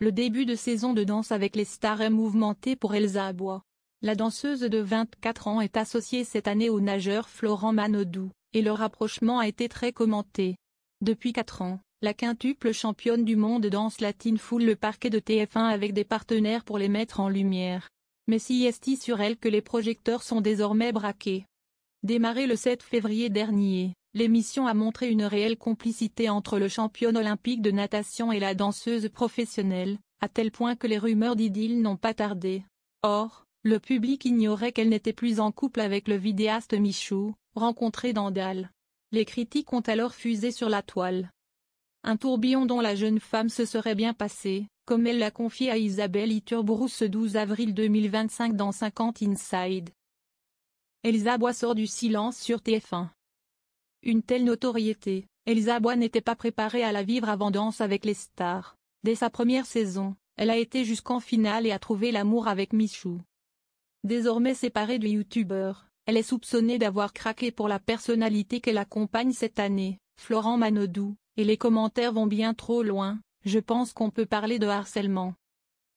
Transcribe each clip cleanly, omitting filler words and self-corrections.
Le début de saison de Danse avec les stars est mouvementé pour Elsa Abois. La danseuse de 24 ans est associée cette année au nageur Florent Manodou, et le rapprochement a été très commenté. Depuis 4 ans, la quintuple championne du monde de danse latine foule le parquet de TF1 avec des partenaires pour les mettre en lumière. Mais si est-il sur elle que les projecteurs sont désormais braqués. Démarrée le 7 février dernier, l'émission a montré une réelle complicité entre le championne olympique de natation et la danseuse professionnelle, à tel point que les rumeurs d'idylle n'ont pas tardé. Or, le public ignorait qu'elle n'était plus en couple avec le vidéaste Michou, rencontré dans Dalle. Les critiques ont alors fusé sur la toile. Un tourbillon dont la jeune femme se serait bien passée, comme elle l'a confié à Isabelle Iturburu ce 12 avril 2025 dans 50 Inside. Elsa Abois sort du silence sur TF1. Une telle notoriété, Elsa Abois n'était pas préparée à la vivre avant Danse avec les stars. Dès sa première saison, elle a été jusqu'en finale et a trouvé l'amour avec Michou. Désormais séparée du youtubeur, elle est soupçonnée d'avoir craqué pour la personnalité qu'elle accompagne cette année, Florent Manodou, et les commentaires vont bien trop loin. Je pense qu'on peut parler de harcèlement.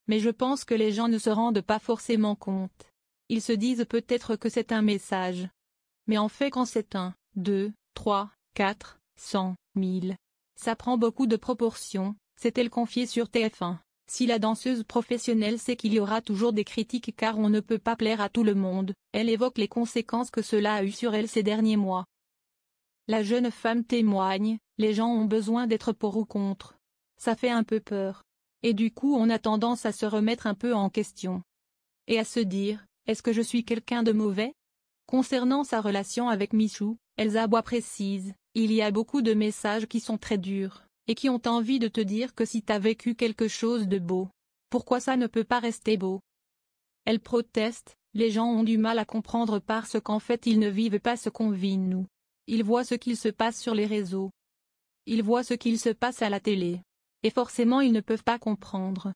Mais je pense que les gens ne se rendent pas forcément compte. Ils se disent peut-être que c'est un message. Mais en fait quand c'est 1, 2, 3, 4, 100, 1000. Ça prend beaucoup de proportions, s'est-elle confiée sur TF1. Si la danseuse professionnelle sait qu'il y aura toujours des critiques car on ne peut pas plaire à tout le monde, elle évoque les conséquences que cela a eu sur elle ces derniers mois. La jeune femme témoigne, les gens ont besoin d'être pour ou contre. Ça fait un peu peur. Et du coup on a tendance à se remettre un peu en question. Et à se dire, est-ce que je suis quelqu'un de mauvais? Concernant sa relation avec Michou, Elsa Abois précise, il y a beaucoup de messages qui sont très durs, et qui ont envie de te dire que si t'as vécu quelque chose de beau, pourquoi ça ne peut pas rester beau? Elle proteste, les gens ont du mal à comprendre parce qu'en fait ils ne vivent pas ce qu'on vit nous. Ils voient ce qu'il se passe sur les réseaux. Ils voient ce qu'il se passe à la télé. Et forcément ils ne peuvent pas comprendre.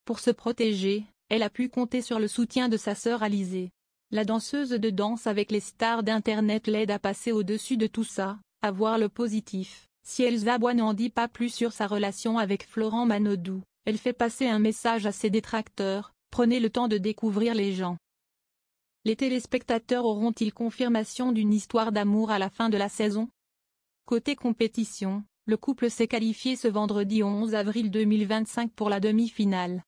Pour se protéger, elle a pu compter sur le soutien de sa sœur Alizée. La danseuse de Danse avec les stars d'Internet l'aide à passer au-dessus de tout ça, à voir le positif. Si Elsa Abois n'en dit pas plus sur sa relation avec Florent Manodou, elle fait passer un message à ses détracteurs, prenez le temps de découvrir les gens. Les téléspectateurs auront-ils confirmation d'une histoire d'amour à la fin de la saison? Côté compétition, le couple s'est qualifié ce vendredi 11 avril 2025 pour la demi-finale.